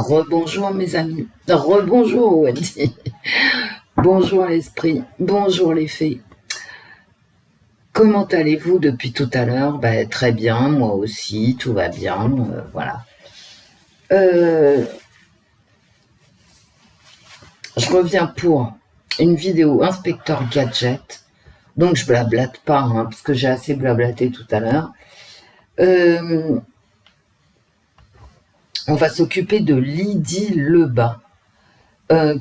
Rebonjour mes amis, rebonjour Wendy, bonjour l'esprit, bonjour les fées. Comment allez-vous depuis tout à l'heure? Très bien, moi aussi, tout va bien, voilà. Je reviens pour une vidéo Inspecteur Gadget, donc je blablate pas, parce que j'ai assez blablaté tout à l'heure. On va s'occuper de Lydie Lebas,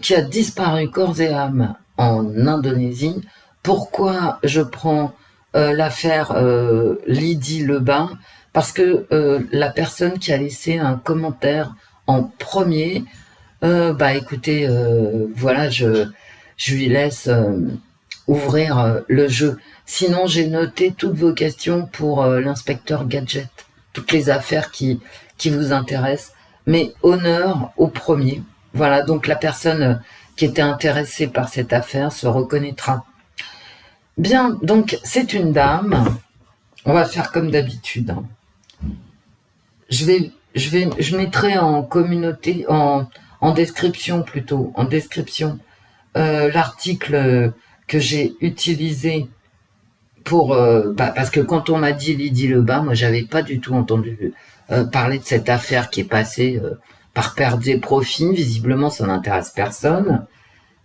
qui a disparu corps et âme en Indonésie. Pourquoi je prends l'affaire Lydie Lebas? Parce que la personne qui a laissé un commentaire en premier, écoutez, voilà, je lui laisse ouvrir le jeu. Sinon, j'ai noté toutes vos questions pour l'inspecteur Gadget, toutes les affaires qui vous intéressent, mais honneur au premier. Voilà, donc la personne qui était intéressée par cette affaire se reconnaîtra. Bien, donc c'est une dame. On va faire comme d'habitude. Je mettrai en communauté, en description plutôt, en description, l'article que j'ai utilisé pour parce que quand on m'a dit Lydie Lebas, moi j'avais pas du tout entendu parler de cette affaire qui est passée par perte des profits. Visiblement, ça n'intéresse personne.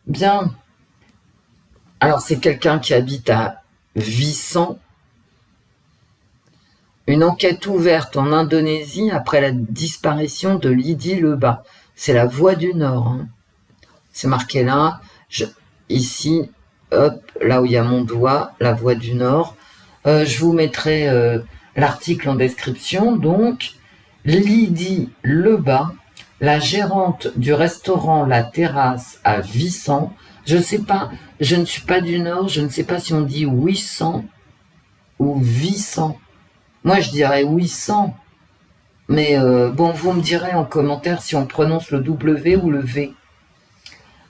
Bien. Alors, c'est quelqu'un qui habite à Visan. Une enquête ouverte en Indonésie après la disparition de Lydie Lebas. C'est la Voix du Nord. Hein. C'est marqué là. Ici, hop, là où il y a mon doigt, la Voix du Nord. Je vous mettrai l'article en description. Donc, Lydie Lebas, la gérante du restaurant La Terrasse à Visan. Je sais pas, je ne suis pas du Nord, je ne sais pas si on dit 800 ou 800. Moi, je dirais 800. Mais bon, vous me direz en commentaire si on prononce le W ou le V.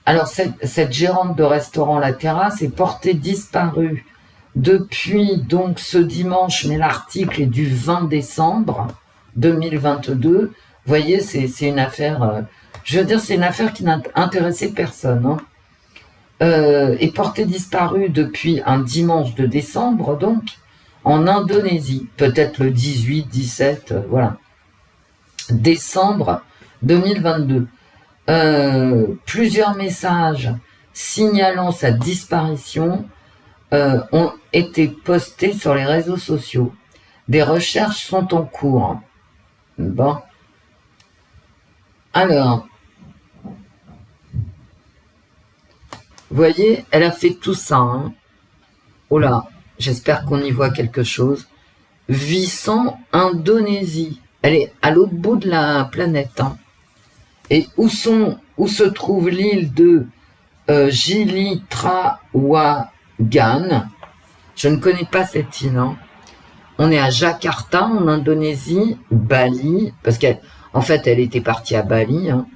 Alors, cette gérante de restaurant La Terrasse est portée disparue depuis donc ce dimanche, mais l'article est du 20 décembre 2022. Vous voyez, c'est une affaire, je veux dire, c'est une affaire qui n'a intéressé personne. Hein. Est portée disparue depuis un dimanche de décembre, donc, en Indonésie. Peut-être le 18, 17, voilà. Décembre 2022. Plusieurs messages signalant sa disparition ont été postés sur les réseaux sociaux. Des recherches sont en cours. Bon. Alors, vous voyez, elle a fait tout ça. Hein. Oh là, j'espère qu'on y voit quelque chose. Visan, Indonésie. Elle est à l'autre bout de la planète. Hein. Et où se trouve l'île de Gili Trawangan? Je ne connais pas cette île. Hein. On est à Jakarta, en Indonésie, Bali, parce qu'en fait, elle était partie à Bali. Hein.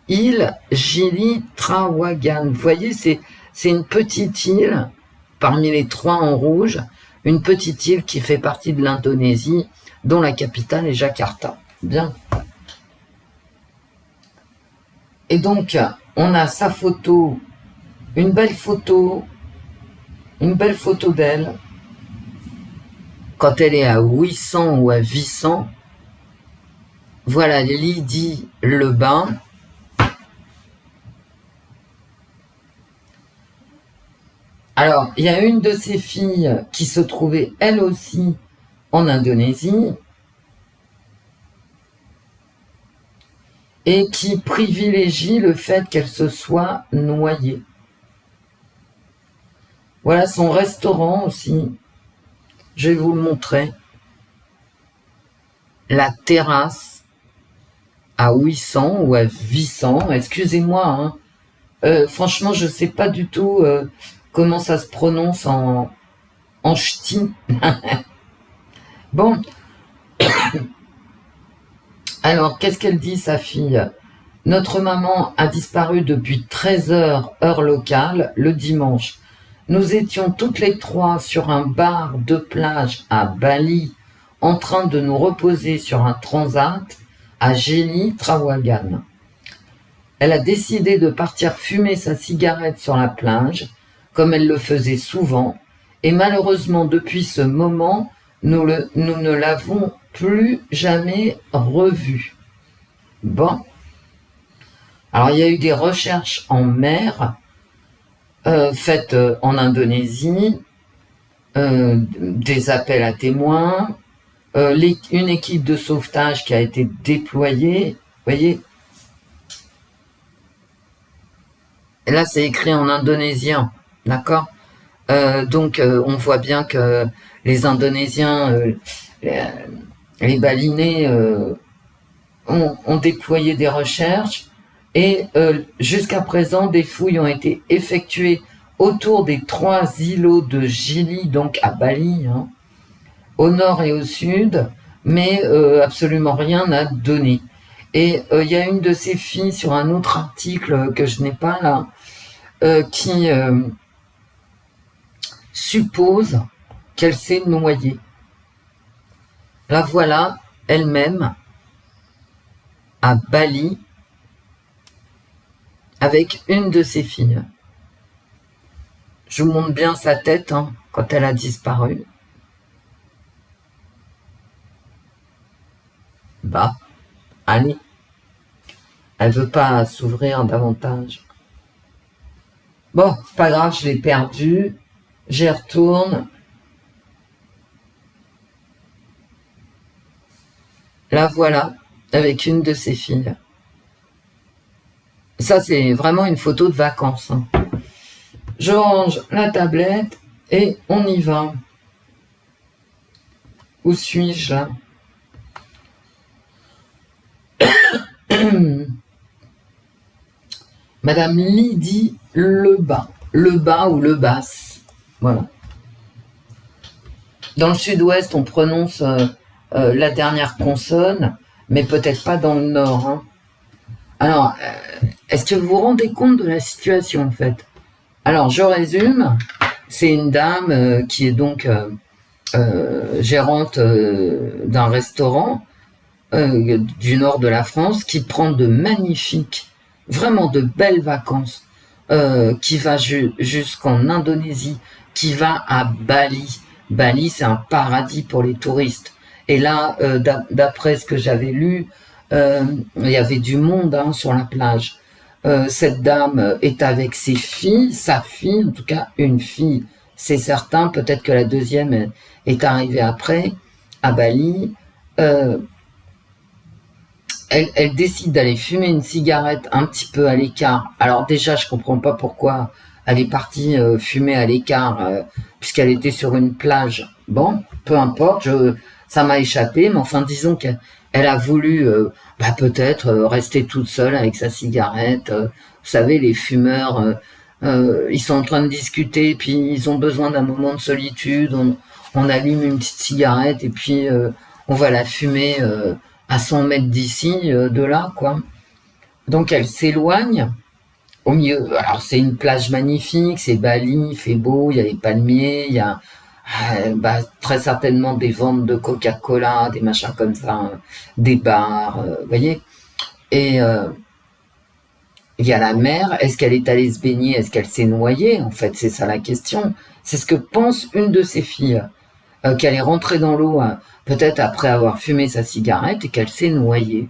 Île Gili Trawangan. Vous voyez, c'est une petite île, parmi les trois en rouge, une petite île qui fait partie de l'Indonésie, dont la capitale est Jakarta. Bien. Et donc, on a sa photo, une belle photo d'elle, quand elle est à 800 ou à 800. Voilà, Lydie Lebas. Alors, il y a une de ses filles qui se trouvait elle aussi en Indonésie et qui privilégie le fait qu'elle se soit noyée. Voilà son restaurant aussi. Je vais vous le montrer. La Terrasse à 800 ou à 800. Excusez-moi. Hein. Franchement, je ne sais pas du tout comment ça se prononce en ch'ti. Bon. Alors, qu'est-ce qu'elle dit, sa fille? Notre maman a disparu depuis 13h, heure locale, le dimanche. Nous étions toutes les trois sur un bar de plage à Bali, en train de nous reposer sur un transat à Gili Trawangan. elle a décidé de partir fumer sa cigarette sur la plage, comme elle le faisait souvent, et malheureusement depuis ce moment, nous ne l'avons plus jamais revue. Bon. Alors il y a eu des recherches en mer faites en Indonésie, des appels à témoins, une équipe de sauvetage qui a été déployée, vous voyez. Et là, c'est écrit en indonésien, d'accord. Donc, on voit bien que les Indonésiens, les balinés, ont déployé des recherches et jusqu'à présent, des fouilles ont été effectuées autour des 3 îlots de Gili, donc à Bali, hein, au nord et au sud, mais absolument rien n'a donné. Et il y a une de ces filles sur un autre article que je n'ai pas là, qui suppose qu'elle s'est noyée. La voilà, elle-même, à Bali, avec une de ses filles. Je vous montre bien sa tête hein, quand elle a disparu. Bah, allez. Elle veut pas s'ouvrir davantage. Bon, c'est pas grave, je l'ai perdue. J'y retourne. La voilà, avec une de ses filles. Ça, c'est vraiment une photo de vacances. Hein. Je range la tablette et on y va. Où suis-je là? Madame Lydie Lebas. Lebas ou Lebas. Voilà. Dans le sud-ouest, on prononce la dernière consonne, mais peut-être pas dans le nord. Hein. Alors, est-ce que vous vous rendez compte de la situation en fait? Alors, je résume. C'est une dame qui est donc gérante d'un restaurant du nord de la France qui prend de magnifiques, vraiment de belles vacances, qui va jusqu'en Indonésie, qui va à Bali. Bali, c'est un paradis pour les touristes. Et là, d'après ce que j'avais lu, il y avait du monde hein, sur la plage. Cette dame est avec ses filles, sa fille, en tout cas une fille, c'est certain, peut-être que la deuxième est arrivée après, à Bali. Elle décide d'aller fumer une cigarette un petit peu à l'écart. Alors déjà, je comprends pas pourquoi elle est partie fumer à l'écart, puisqu'elle était sur une plage. Bon, peu importe, ça m'a échappé, mais enfin, disons qu'elle a voulu peut-être rester toute seule avec sa cigarette. Vous savez, les fumeurs, ils sont en train de discuter, puis ils ont besoin d'un moment de solitude. On allume une petite cigarette et puis on va la fumer à 100 mètres d'ici, de là, quoi. Donc elle s'éloigne. Au milieu, alors c'est une plage magnifique, c'est Bali, il fait beau, il y a les palmiers, il y a très certainement des ventes de Coca-Cola, des machins comme ça, des bars, vous voyez. Et il y a la mer, est-ce qu'elle est allée se baigner, est-ce qu'elle s'est noyée? En fait, c'est ça la question. C'est ce que pense une de ses filles, qu'elle est rentrée dans l'eau, peut-être après avoir fumé sa cigarette, et qu'elle s'est noyée.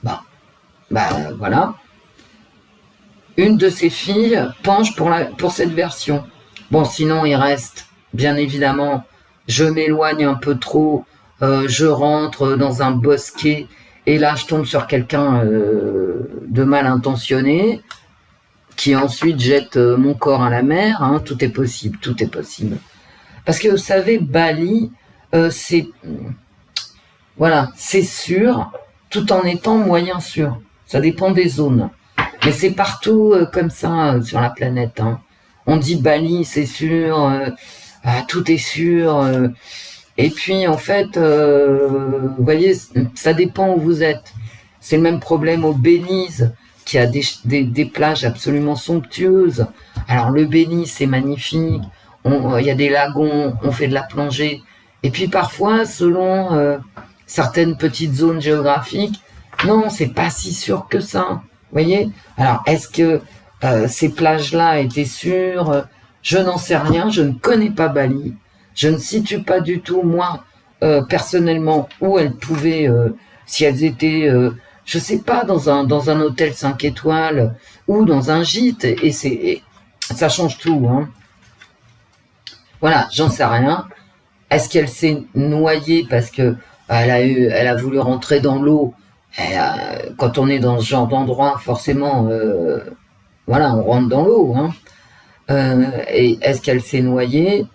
Bah voilà. Une de ses filles penche pour cette version. Bon, sinon, il reste, bien évidemment, je m'éloigne un peu trop, je rentre dans un bosquet, et là, je tombe sur quelqu'un de mal intentionné, qui ensuite jette mon corps à la mer. Hein, tout est possible, tout est possible. Parce que, vous savez, Bali, c'est sûr, tout en étant moyen sûr. Ça dépend des zones. Mais c'est partout comme ça sur la planète. Hein. On dit Bali, c'est sûr, tout est sûr. Et puis en fait, vous voyez, ça dépend où vous êtes. C'est le même problème au Belize, qui a des plages absolument somptueuses. Alors le Belize, c'est magnifique. Il y a des lagons, on fait de la plongée. Et puis parfois, selon certaines petites zones géographiques, non, c'est pas si sûr que ça. voyez? Alors, est-ce que ces plages-là étaient sûres? Je n'en sais rien, je ne connais pas Bali. Je ne situe pas du tout, moi, personnellement, où elles pouvaient, si elles étaient, je sais pas, dans un hôtel 5 étoiles ou dans un gîte, ça change tout, hein. Voilà, j'en sais rien. Est-ce qu'elle s'est noyée parce que elle a voulu rentrer dans l'eau? Quand on est dans ce genre d'endroit, forcément, voilà, on rentre dans l'eau, hein. Et est-ce qu'elle s'est noyée?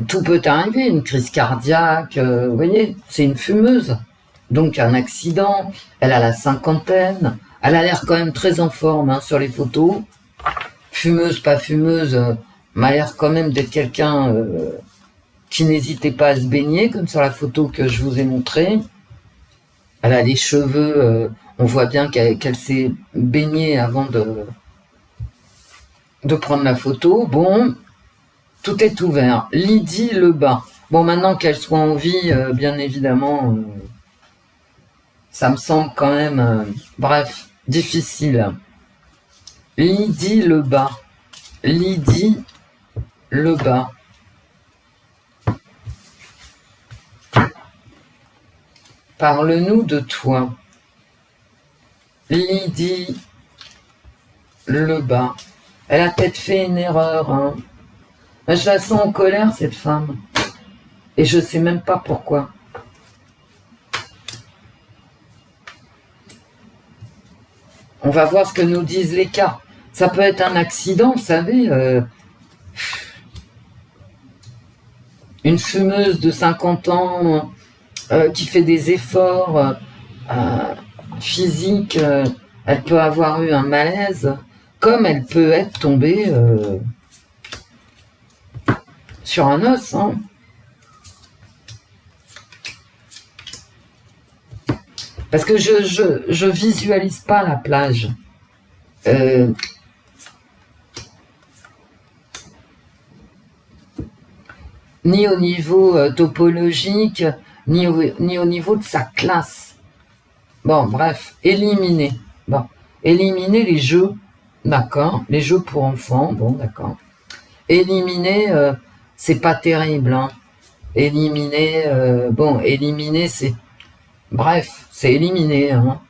Tout peut arriver, une crise cardiaque, vous voyez, c'est une fumeuse. Donc un accident, elle a la cinquantaine, elle a l'air quand même très en forme, hein, sur les photos. Fumeuse, pas fumeuse, m'a l'air quand même d'être quelqu'un qui n'hésitait pas à se baigner, comme sur la photo que je vous ai montrée. Elle a les cheveux, on voit bien qu'elle s'est baignée avant de prendre la photo. Bon, tout est ouvert. Lydie Lebas. Bon, maintenant qu'elle soit en vie, bien évidemment, ça me semble quand même, bref, difficile. Lydie Lebas. Lydie Lebas. Parle-nous de toi. Lydie Lebas. Elle a peut-être fait une erreur, hein. Je la sens en colère, cette femme. Et je sais même pas pourquoi. On va voir ce que nous disent les cartes. Ça peut être un accident, vous savez. Une fumeuse de 50 ans qui fait des efforts physiques, elle peut avoir eu un malaise, comme elle peut être tombée sur un os, hein. Parce que je visualise pas la plage. Ni au niveau topologique, ni au niveau de sa classe. Bon, bref, éliminer. Bon, éliminer les jeux, d'accord. Les jeux pour enfants, bon, d'accord. Éliminer, c'est pas terrible, hein. Éliminer, bon, éliminer, c'est... Bref, c'est éliminé, hein.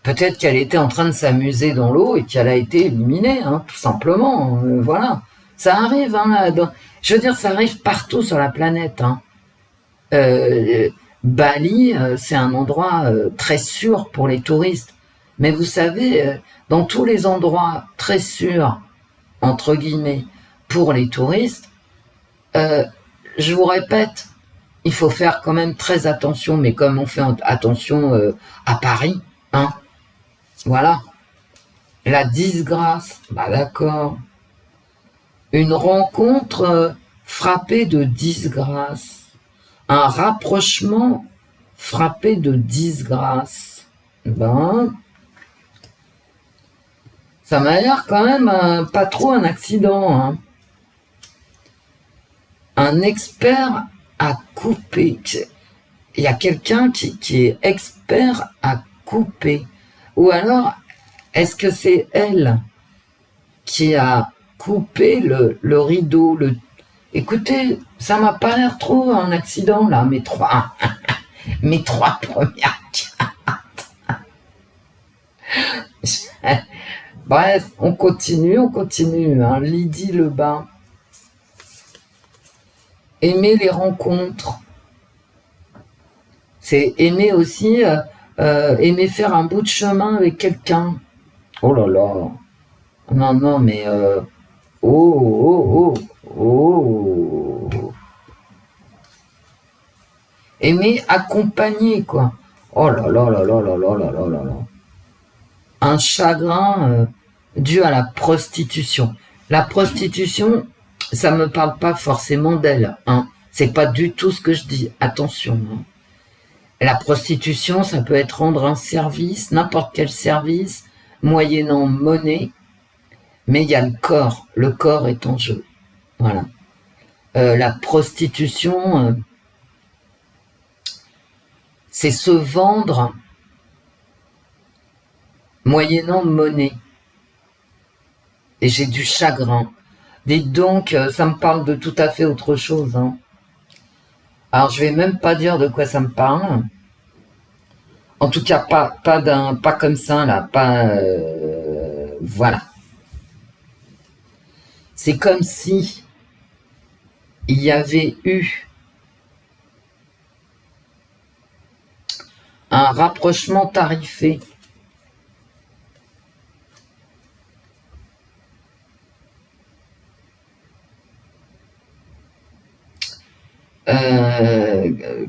Peut-être qu'elle était en train de s'amuser dans l'eau et qu'elle a été éliminée, hein, tout simplement. Voilà. Ça arrive, hein, je veux dire, ça arrive partout sur la planète, hein. Bali, c'est un endroit très sûr pour les touristes. Mais vous savez, dans tous les endroits très sûrs, entre guillemets, pour les touristes, je vous répète, il faut faire quand même très attention, mais comme on fait attention à Paris, hein, voilà. La disgrâce, bah d'accord. Une rencontre frappée de disgrâce. Un rapprochement frappé de disgrâce. Ben, ça m'a l'air quand même pas trop un accident, hein. Un expert à couper. Il y a quelqu'un qui est expert à couper. Ou alors, est-ce que c'est elle qui a coupé le rideau? Écoutez, ça m'a pas l'air trop un accident, là, mes trois premières cartes. Bref, on continue, hein. Lydie Lebas. Aimer les rencontres. C'est aimer aussi, aimer faire un bout de chemin avec quelqu'un. Oh là là. Non, mais... oh. Aimer accompagner, quoi. Oh là là là là là là là là là là. Un chagrin dû à la prostitution. La prostitution, ça me parle pas forcément d'elle, hein. C'est pas du tout ce que je dis. Attention, hein. La prostitution, ça peut être rendre un service, n'importe quel service, moyennant monnaie, mais il y a le corps est en jeu. Voilà. La prostitution, c'est se vendre moyennant monnaie. Et j'ai du chagrin. Dites donc, ça me parle de tout à fait autre chose. Hein. Alors, je vais même pas dire de quoi ça me parle. En tout cas, pas comme ça, là. Pas... voilà. C'est comme si il y avait eu un rapprochement tarifé.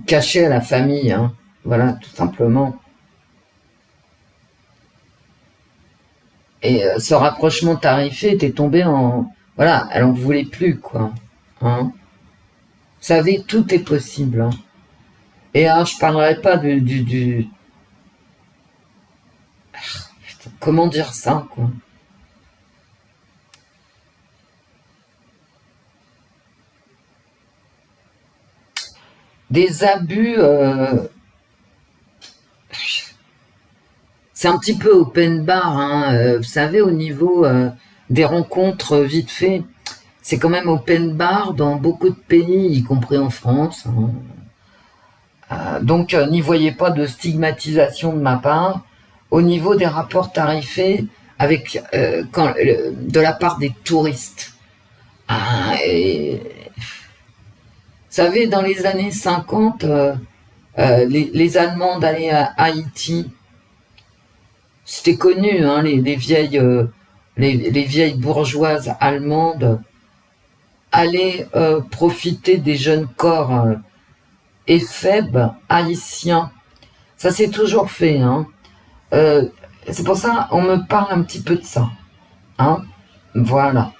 Caché à la famille, hein. Voilà, tout simplement. Et ce rapprochement tarifé était tombé en... Voilà, elle en voulait plus, quoi. Hein. Vous savez, tout est possible. Hein. Et alors, je parlerai pas du... Comment dire ça, quoi. Des abus... C'est un petit peu open bar, hein. Vous savez, au niveau des rencontres vite fait, c'est quand même open bar dans beaucoup de pays, y compris en France. Hein. Donc, n'y voyez pas de stigmatisation de ma part. Au niveau des rapports tarifés, avec de la part des touristes. Vous savez, dans les années 50, les Allemands d'aller à Haïti, c'était connu, hein, les vieilles bourgeoises allemandes allaient profiter des jeunes corps éphèbes haïtiens. Ça s'est toujours fait. Hein. C'est pour ça on me parle un petit peu de ça. Hein. Voilà.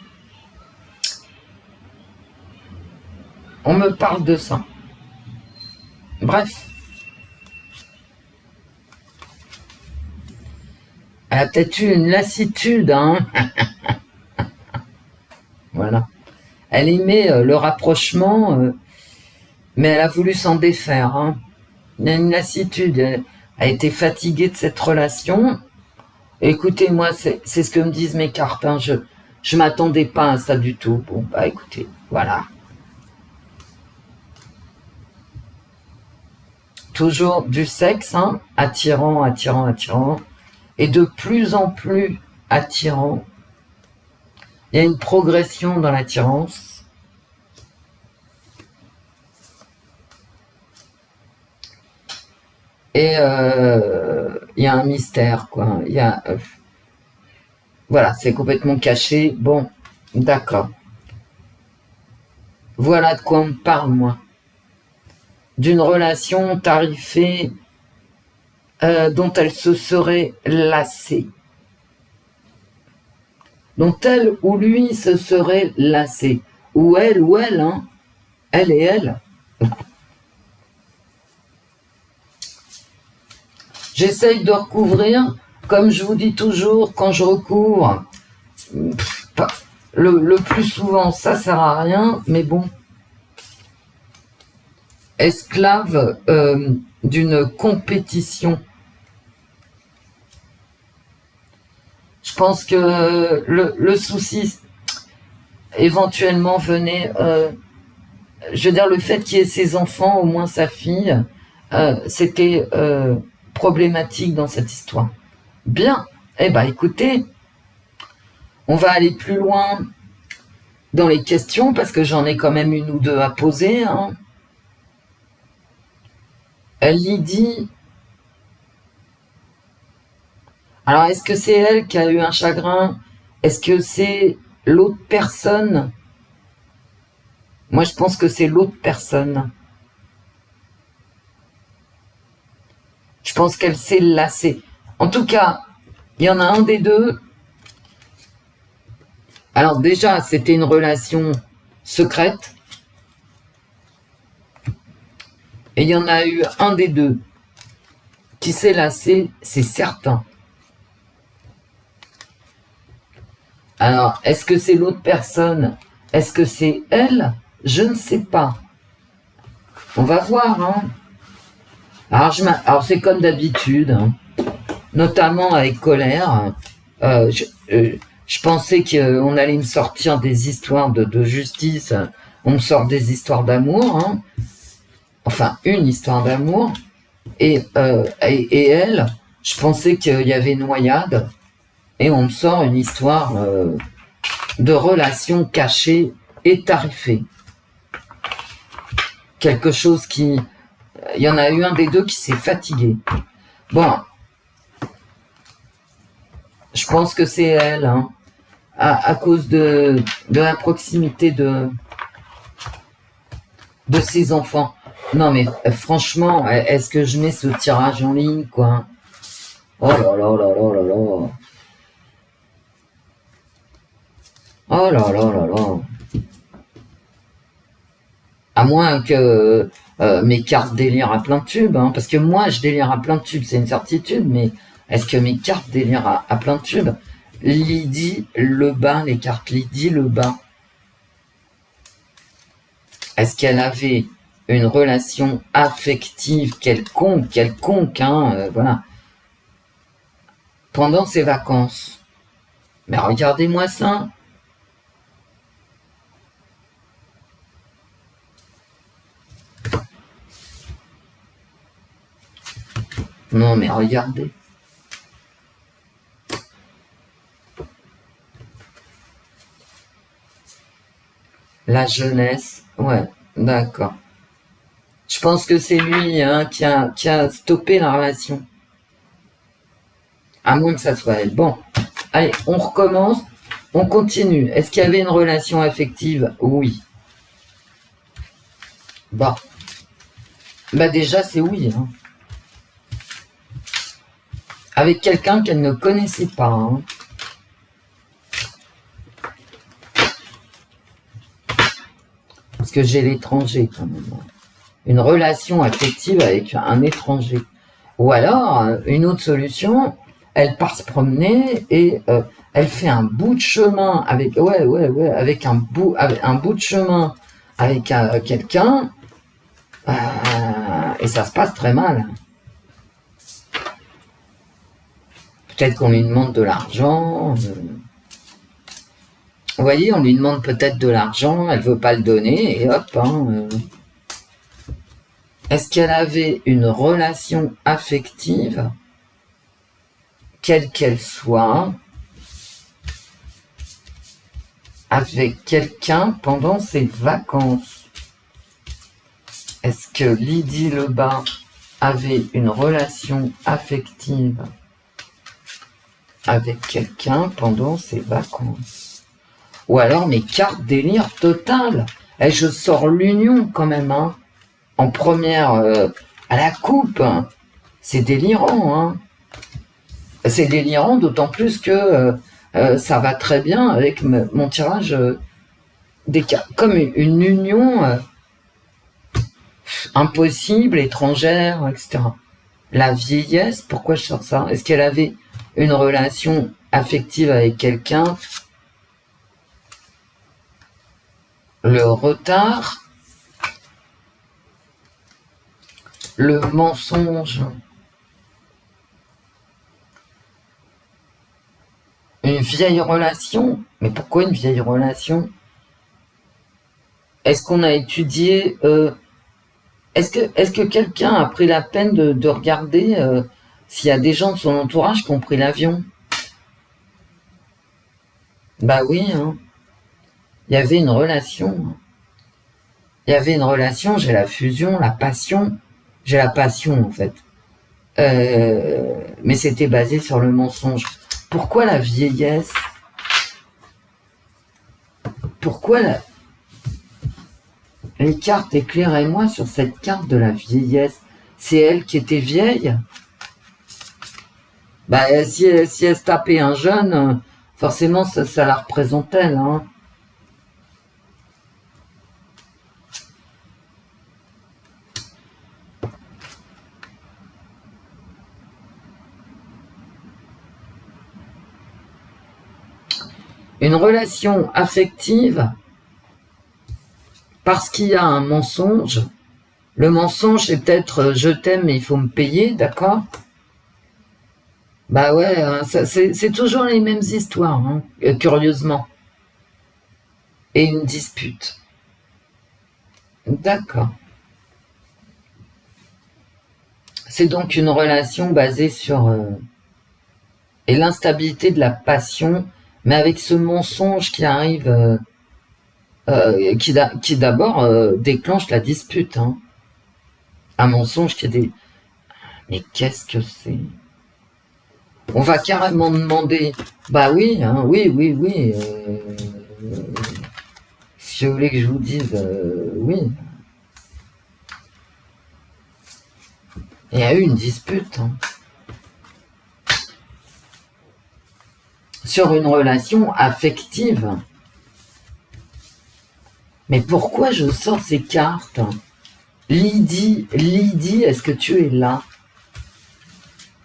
On me parle de ça. Bref. Elle a peut-être eu une lassitude, hein. Voilà. Elle aimait le rapprochement, mais elle a voulu s'en défaire. Hein. Il y a une lassitude. Elle a été fatiguée de cette relation. Écoutez, moi, c'est ce que me disent mes cartes. Hein. Je m'attendais pas à ça du tout. Bon, bah écoutez, voilà. Toujours du sexe, hein, attirant, attirant, attirant. Et de plus en plus attirant. Il y a une progression dans l'attirance. Et il y a un mystère, quoi. Il y a, voilà, c'est complètement caché. Bon, d'accord. Voilà de quoi on me parle, moi. D'une relation tarifée dont elle se serait lassée. Dont elle ou lui se serait lassé. Ou elle, hein. Elle et elle. J'essaye de recouvrir, comme je vous dis toujours, quand je recouvre, le plus souvent, ça sert à rien, mais bon. Esclave d'une compétition. Je pense que le souci, éventuellement, venait... je veux dire, le fait qu'il y ait ses enfants, au moins sa fille, c'était problématique dans cette histoire. Bien, eh ben écoutez, on va aller plus loin dans les questions, parce que j'en ai quand même une ou deux à poser. Hein. Lydie... Alors, est-ce que c'est elle qui a eu un chagrin? Est-ce que c'est l'autre personne? Moi, je pense que c'est l'autre personne. Je pense qu'elle s'est lassée. En tout cas, il y en a un des deux. Alors déjà, c'était une relation secrète. Et il y en a eu un des deux qui s'est lassé, c'est certain. Alors, est-ce que c'est l'autre personne? Est-ce que c'est elle? Je ne sais pas. On va voir, hein. Alors c'est comme d'habitude. Hein. notamment avec colère. Je pensais qu'on allait me sortir des histoires de justice. On me sort des histoires d'amour, hein. Enfin, une histoire d'amour. Et elle, je pensais qu'il y avait noyade. Et on me sort une histoire de relations cachées et tarifées. Quelque chose qui... Il y en a eu un des deux qui s'est fatigué. Bon. Je pense que c'est elle, hein, à cause de la proximité de ses enfants. Non mais franchement, est-ce que je mets ce tirage en ligne, quoi? Oh là là là là là là. Oh là là là là. À moins que mes cartes délirent à plein tube, hein, parce que moi je délire à plein tube, c'est une certitude, mais est-ce que mes cartes délirent à plein tube? Lydie Lebas, les cartes Lydie Lebas. Est-ce qu'elle avait une relation affective quelconque, hein, voilà, pendant ses vacances? Mais regardez-moi ça. Non, mais regardez. La jeunesse, ouais, d'accord. Je pense que c'est lui, hein, qui a stoppé la relation. À moins que ça soit elle. Bon, allez, on recommence, on continue. Est-ce qu'il y avait une relation affective? Oui. Bon. Bah déjà, c'est oui, hein. Avec quelqu'un qu'elle ne connaissait pas, hein. Parce que j'ai l'étranger, quand même. Une relation affective avec un étranger. Ou alors, une autre solution, elle part se promener et elle fait un bout de chemin avec, avec un bout de chemin avec quelqu'un, et ça se passe très mal. Peut-être qu'on lui demande de l'argent. Vous voyez, on lui demande peut-être de l'argent, elle veut pas le donner, et hop, hein. Est-ce qu'elle avait une relation affective, quelle qu'elle soit, avec quelqu'un pendant ses vacances? Est-ce que Lydie Lebas avait une relation affective avec quelqu'un pendant ses vacances? Ou alors mes cartes délire total. Et je sors l'union quand même, hein. En première à la coupe. C'est délirant, hein. C'est délirant, d'autant plus que ça va très bien avec mon tirage des cartes. Comme une union impossible, étrangère, etc. La vieillesse, pourquoi je sors ça? Est-ce qu'elle avait une relation affective avec quelqu'un? Le retard, le mensonge, une vieille relation. Mais pourquoi une vieille relation? Est-ce qu'on a étudié est-ce que quelqu'un a pris la peine de regarder s'il y a des gens de son entourage qui ont pris l'avion? Bah oui, hein. Il y avait une relation. Il y avait une relation, j'ai la fusion, la passion. J'ai la passion, en fait. Mais c'était basé sur le mensonge. Pourquoi la vieillesse? Pourquoi les cartes, éclairez-moi sur cette carte de la vieillesse. C'est elle qui était vieille? Bah, si elle se tapait un jeune, forcément, ça la représente elle, hein. Une relation affective, parce qu'il y a un mensonge. Le mensonge, c'est peut-être je t'aime mais il faut me payer, d'accord? Bah ouais, hein, c'est toujours les mêmes histoires, hein, curieusement. Et une dispute. D'accord. C'est donc une relation basée sur et l'instabilité de la passion, mais avec ce mensonge qui arrive, qui d'abord déclenche la dispute. Hein. Un mensonge qui est des... Mais qu'est-ce que c'est? On va carrément demander, bah oui, hein, oui, oui, oui. Si vous voulez que je vous dise, oui. Il y a eu une dispute hein, sur une relation affective. Mais pourquoi je sors ces cartes? Lydie, Lydie, est-ce que tu es là?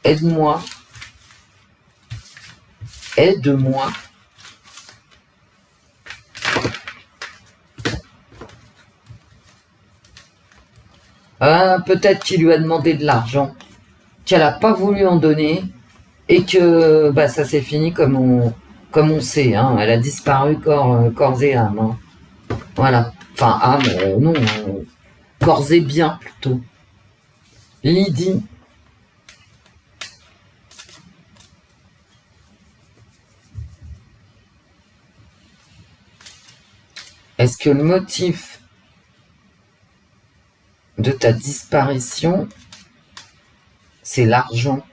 Aide-moi. Aide-moi. Ah, peut-être qu'il lui a demandé de l'argent, qu'elle n'a pas voulu en donner, et que bah, ça s'est fini comme on sait. Hein. Elle a disparu corps et âme. Hein. Voilà. Enfin, âme, non. Corps et bien, plutôt. Lydie, est-ce que le motif de ta disparition, c'est l'argent?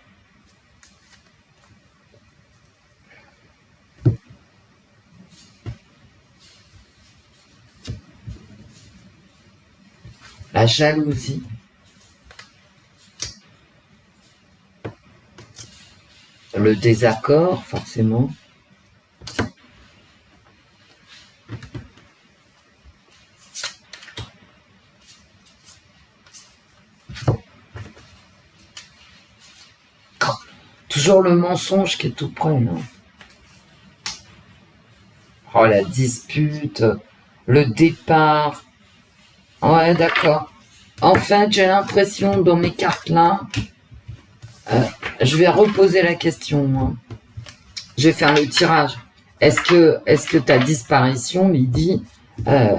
La jalousie? Le désaccord, forcément? Toujours le mensonge qui est tout près. Hein. Oh, la dispute, le départ. Ouais, d'accord. En fait, j'ai l'impression dans mes cartes là, je vais reposer la question. Moi. Je vais faire le tirage. Est-ce que ta disparition, Lydie, euh,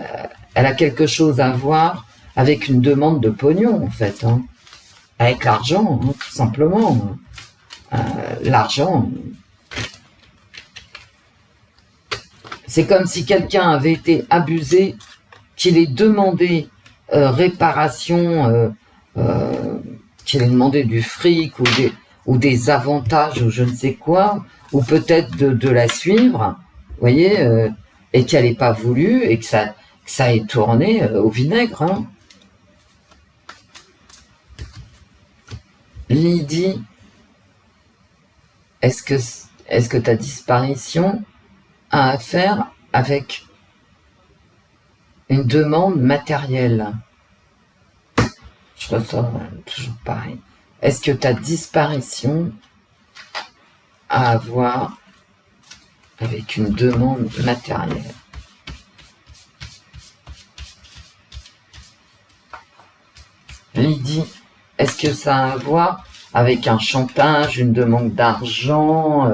elle a quelque chose à voir avec une demande de pognon, en fait, hein, avec l'argent, hein, tout simplement. L'argent, c'est comme si quelqu'un avait été abusé, qu'il ait demandé réparation, qu'il ait demandé du fric ou des avantages ou je ne sais quoi, ou peut-être de la suivre, vous voyez, et qu'elle n'ait pas voulu et que ça ait tourné au vinaigre. Hein. Lydie, est-ce que, est-ce que ta disparition a affaire avec une demande matérielle? Je ressors toujours pareil. Est-ce que ta disparition a à voir avec une demande matérielle? Lydie, est-ce que ça a à voir avec un chantage, une demande d'argent,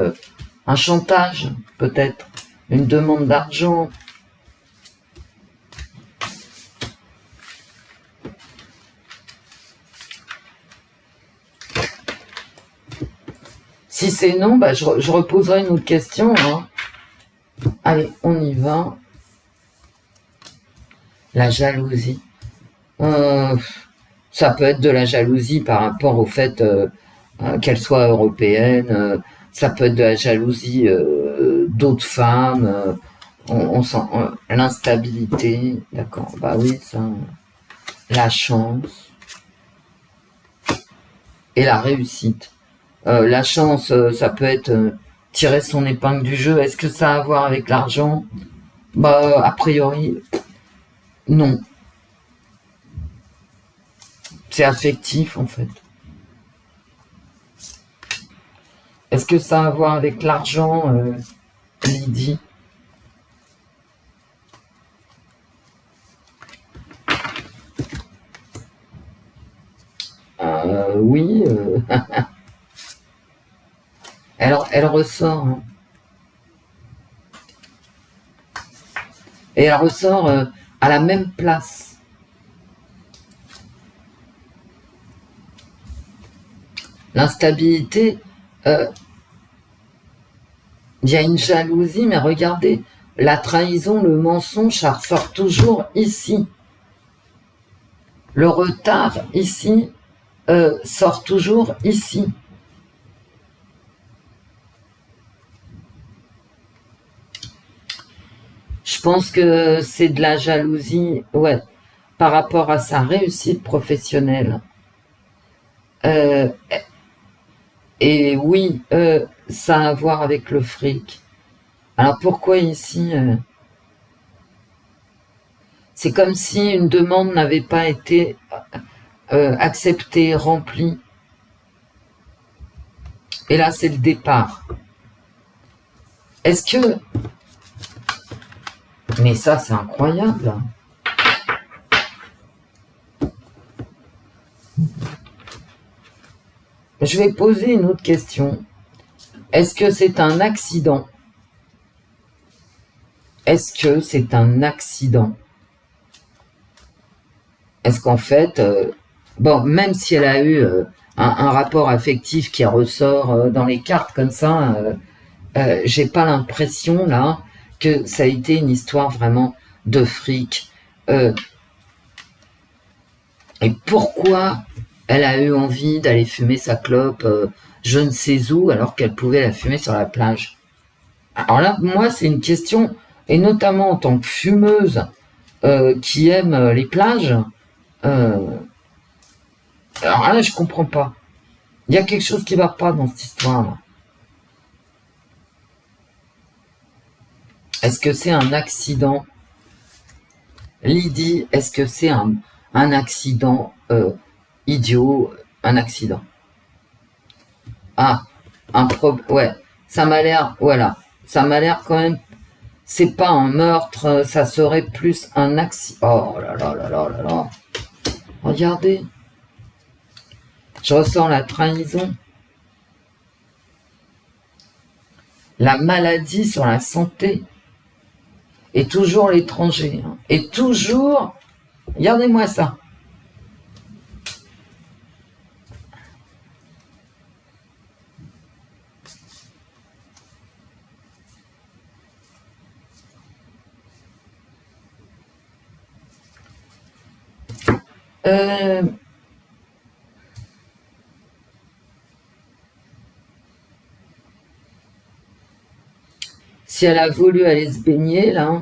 un chantage peut-être, une demande d'argent? Si c'est non, bah, je reposerai une autre question. Hein. Allez, on y va. La jalousie. Euh, Ça peut être de la jalousie par rapport au fait qu'elle soit européenne. Ça peut être de la jalousie d'autres femmes. On sent l'instabilité. D'accord. Bah oui, ça. La chance et la réussite. La chance, ça peut être tirer son épingle du jeu. Est-ce que ça a à voir avec l'argent? Bah, a priori, non. C'est affectif, en fait. Est-ce que ça a à voir avec l'argent, Lydie? Oui. Elle ressort. Hein. Et elle ressort à la même place. L'instabilité, il y a une jalousie, mais regardez, la trahison, le mensonge, ça ressort toujours ici. Le retard, ici, sort toujours ici. Je pense que c'est de la jalousie, ouais, par rapport à sa réussite professionnelle. Et oui, ça a à voir avec le fric. Alors pourquoi ici c'est comme si une demande n'avait pas été acceptée, remplie. Et là, c'est le départ. Est-ce que... Mais ça, c'est incroyable. Je vais poser une autre question. Est-ce que c'est un accident? Est-ce que c'est un accident? Est-ce qu'en fait, bon, même si elle a eu un rapport affectif qui ressort dans les cartes comme ça, j'ai pas l'impression là que ça a été une histoire vraiment de fric. Et pourquoi elle a eu envie d'aller fumer sa clope je ne sais où alors qu'elle pouvait la fumer sur la plage? Alors là, moi, c'est une question, et notamment en tant que fumeuse qui aime les plages, alors là, je comprends pas. Il y a quelque chose qui va pas dans cette histoire-là. Est-ce que c'est un accident? Lydie, est-ce que c'est un accident idiot? Un accident. Ah, ouais, ça m'a l'air, voilà, ça m'a l'air quand même, c'est pas un meurtre, ça serait plus un accident. Oh là là là là là là. Regardez. Je ressens la trahison. La maladie sur la santé. Et toujours l'étranger. Hein. Et toujours... Regardez-moi ça. Si elle a voulu aller se baigner, là,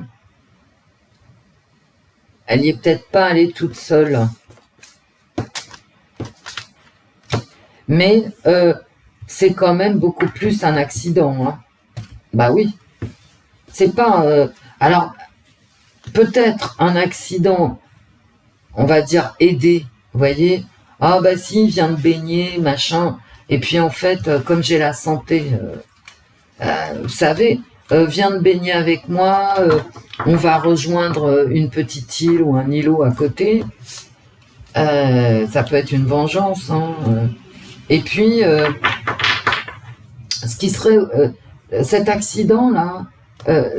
elle n'y est peut-être pas allée toute seule. Mais c'est quand même beaucoup plus un accident. Hein. Bah oui. C'est pas... alors, peut-être un accident, on va dire aidé, vous voyez. Ah bah si, il vient de baigner, machin. Et puis en fait, comme j'ai la santé, vous savez, viens de baigner avec moi, on va rejoindre une petite île ou un îlot à côté. Ça peut être une vengeance. Hein, Et puis, ce qui serait cet accident-là,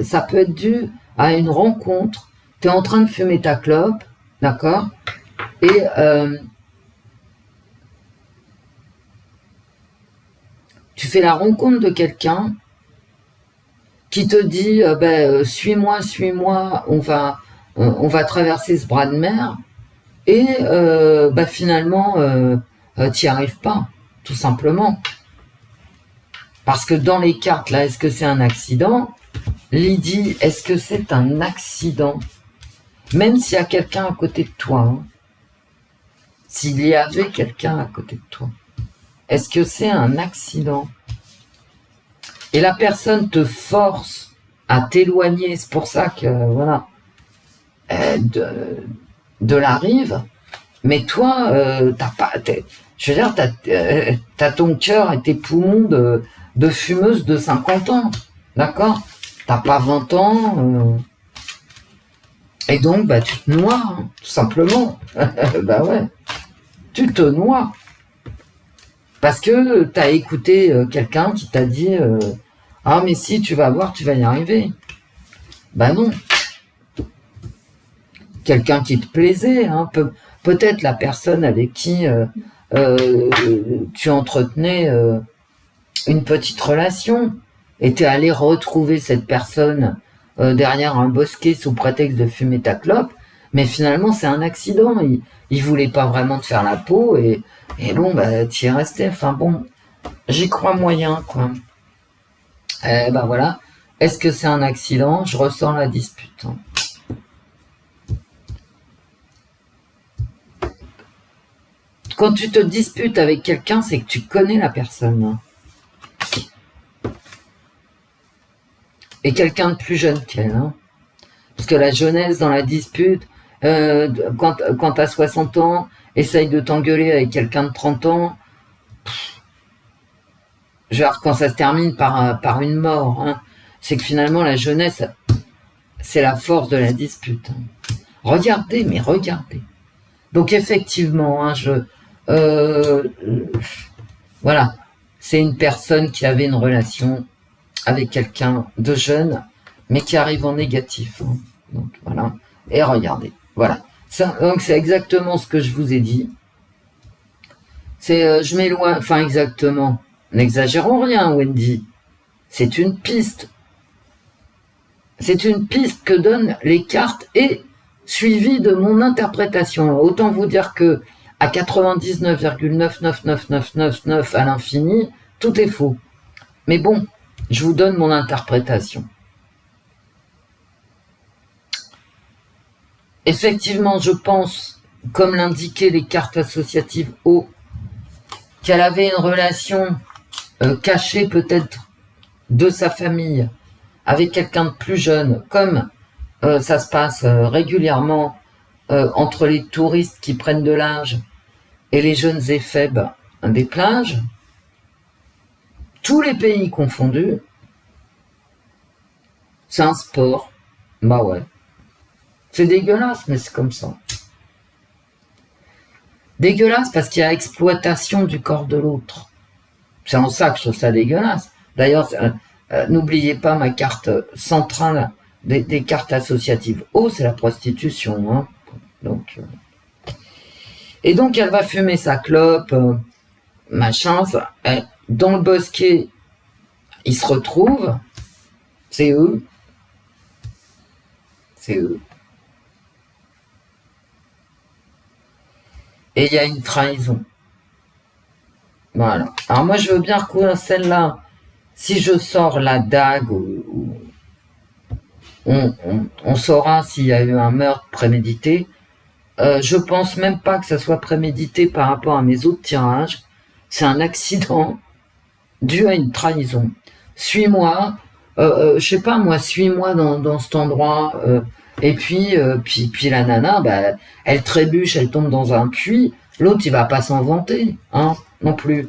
ça peut être dû à une rencontre. Tu es en train de fumer ta clope, d'accord? Et tu fais la rencontre de quelqu'un qui te dit suis-moi, suis-moi, on va traverser ce bras de mer. Et finalement, t'y arrives pas, tout simplement. Parce que dans les cartes, là, est-ce que c'est un accident? Lydie, est-ce que c'est un accident? Même s'il y a quelqu'un à côté de toi, hein, s'il y avait quelqu'un à côté de toi, est-ce que c'est un accident? Et la personne te force à t'éloigner, c'est pour ça que, voilà, de la rive, mais toi, t'as pas... Je veux dire, t'as ton cœur et tes poumons de fumeuse de 50 ans, d'accord? T'as pas 20 ans, et donc, tu te noies, hein, tout simplement. Bah ouais, tu te noies. Parce que tu as écouté quelqu'un qui t'a dit ah mais si tu vas voir, tu vas y arriver. Ben non. Quelqu'un qui te plaisait, hein, peut-être la personne avec qui tu entretenais une petite relation et t'es allé retrouver cette personne derrière un bosquet sous prétexte de fumer ta clope, mais finalement c'est un accident, il voulait pas vraiment te faire la peau et bon bah t'y es resté, enfin bon, j'y crois moyen quoi. Ben voilà, est-ce que c'est un accident? Je ressens la dispute. Hein. Quand tu te disputes avec quelqu'un, c'est que tu connais la personne. Et quelqu'un de plus jeune qu'elle. Hein. Parce que la jeunesse dans la dispute, quand t'as 60 ans, essaye de t'engueuler avec quelqu'un de 30 ans. Genre quand ça se termine par une mort. Hein, c'est que finalement la jeunesse, c'est la force de la dispute. Hein. Regardez, mais regardez. Donc effectivement, hein, voilà, c'est une personne qui avait une relation avec quelqu'un de jeune, mais qui arrive en négatif. Hein. Donc voilà, et regardez, voilà. Ça, donc c'est exactement ce que je vous ai dit. C'est, je m'éloigne, enfin exactement. N'exagérons rien, Wendy. C'est une piste. C'est une piste que donnent les cartes et suivie de mon interprétation. Autant vous dire que à 99,999999 à l'infini, tout est faux. Mais bon, je vous donne mon interprétation. Effectivement, je pense, comme l'indiquaient les cartes associatives O, qu'elle avait une relation cachée peut-être de sa famille avec quelqu'un de plus jeune, comme ça se passe régulièrement entre les touristes qui prennent de l'âge et les jeunes éphèbes des plages, tous les pays confondus, c'est un sport. Bah ouais. C'est dégueulasse, mais c'est comme ça. Dégueulasse parce qu'il y a exploitation du corps de l'autre. C'est en ça que je trouve ça dégueulasse. D'ailleurs, n'oubliez pas ma carte centrale des cartes associatives. Oh, c'est la prostitution. Hein. Donc, et donc, elle va fumer sa clope, machin. Dans le bosquet, ils se retrouvent. C'est eux. C'est eux. Et il y a une trahison. Voilà. Alors moi, je veux bien recouvrir celle-là. Si je sors la dague, on saura s'il y a eu un meurtre prémédité. Je pense même pas que ça soit prémédité par rapport à mes autres tirages. C'est un accident dû à une trahison. Suis-moi, je sais pas moi, suis-moi dans cet endroit. Et puis la nana, bah, elle trébuche, elle tombe dans un puits. L'autre, il va pas s'en vanter, hein, non plus.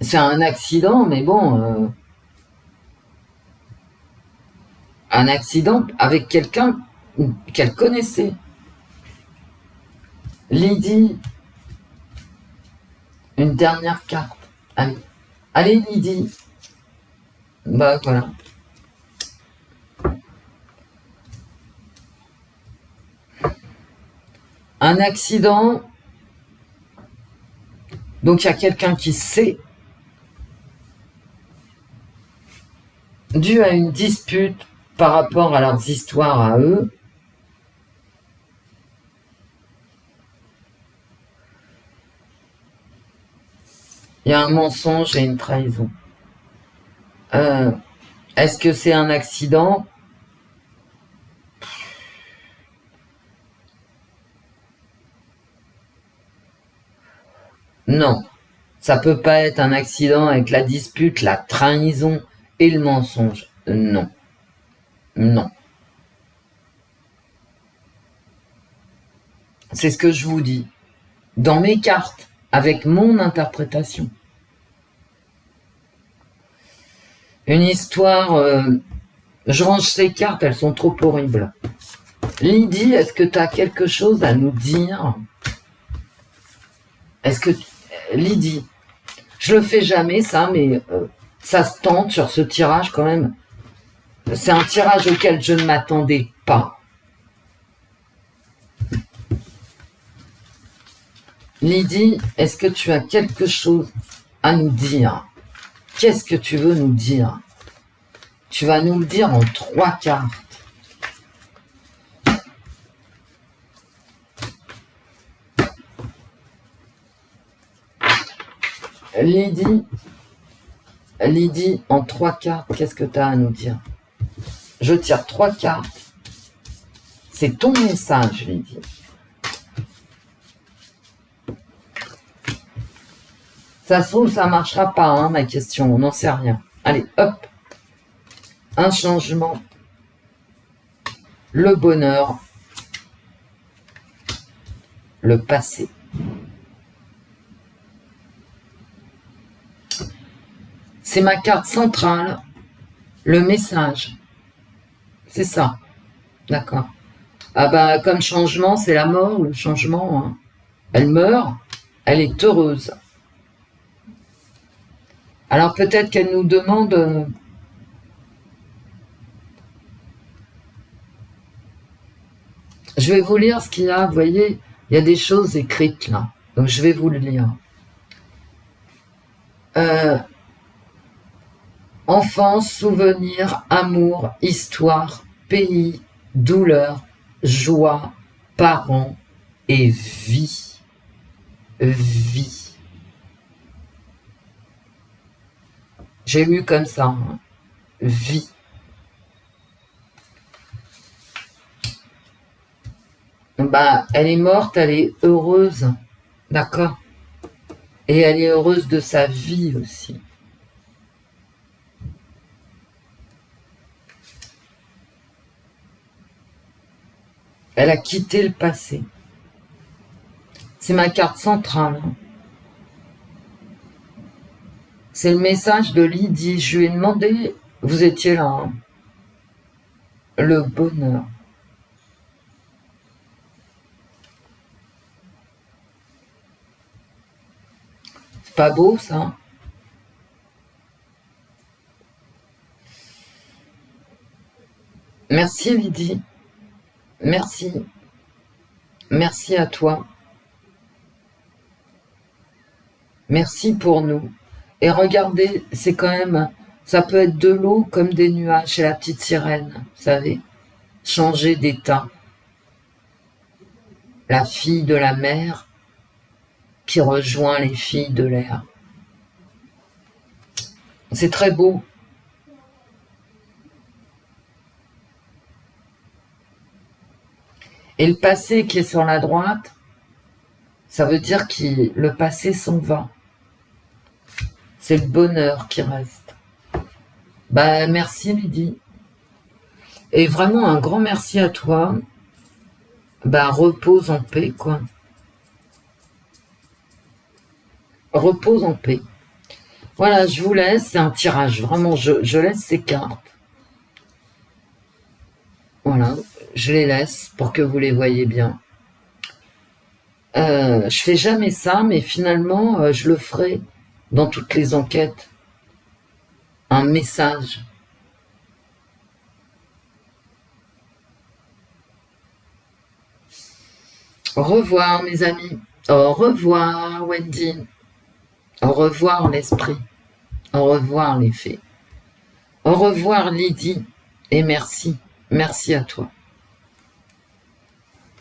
C'est un accident, mais bon, un accident avec quelqu'un qu'elle connaissait. Lydie, une dernière carte. Allez, allez Lydie. Bah voilà. Un accident. Donc il y a quelqu'un qui sait, dû à une dispute par rapport à leurs histoires à eux, il y a un mensonge et une trahison. Est-ce que c'est un accident? Non, ça peut pas être un accident avec la dispute, la trahison et le mensonge. Non. Non. C'est ce que je vous dis. Dans mes cartes, avec mon interprétation. Une histoire... je range ces cartes, elles sont trop horribles. Lydie, est-ce que tu as quelque chose à nous dire? Est-ce que... Lydie, je le fais jamais ça, mais ça se tente sur ce tirage quand même. C'est un tirage auquel je ne m'attendais pas. Lydie, est-ce que tu as quelque chose à nous dire? Qu'est-ce que tu veux nous dire? Tu vas nous le dire en 3 cartes. Lydie, en 3 cartes, qu'est-ce que tu as à nous dire? Je tire 3 cartes. C'est ton message, Lydie. Ça se trouve, ça ne marchera pas, hein, ma question, on n'en sait rien. Allez, hop. Un changement. Le bonheur. Le passé. C'est ma carte centrale. Le message. C'est ça. D'accord. Ah bah, comme changement, c'est la mort, le changement. Hein. Elle meurt, elle est heureuse. Alors peut-être qu'elle nous demande... Je vais vous lire ce qu'il y a, vous voyez, il y a des choses écrites là. Donc je vais vous le lire. Enfance, souvenir, amour, histoire, pays, douleur, joie, parents et vie. Vie. J'ai lu comme ça. Hein. Vie. Bah, elle est morte, elle est heureuse. D'accord? Et elle est heureuse de sa vie aussi. Elle a quitté le passé. C'est ma carte centrale. C'est le message de Lydie. Je lui ai demandé, vous étiez là, hein, le bonheur. C'est pas beau ça? Merci Lydie. Merci. Merci à toi. Merci pour nous. Et regardez, c'est quand même... Ça peut être de l'eau comme des nuages. C'est la petite sirène, vous savez. Changer d'état. La fille de la mer qui rejoint les filles de l'air. C'est très beau. Et le passé qui est sur la droite, ça veut dire que le passé s'en va. C'est le bonheur qui reste. Bah, merci Lydie. Et vraiment un grand merci à toi. Bah, repose en paix, quoi. Repose en paix. Voilà, je vous laisse. C'est un tirage. Vraiment, je laisse ces cartes. Voilà, je les laisse pour que vous les voyez bien. Je fais jamais ça, mais finalement, je le ferai dans toutes les enquêtes. Un message. Au revoir, mes amis. Au revoir, Wendy. Au revoir, l'esprit. Au revoir, les fées. Au revoir, Lydie. Et merci. Merci à toi.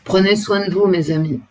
Prenez soin de vous, mes amis.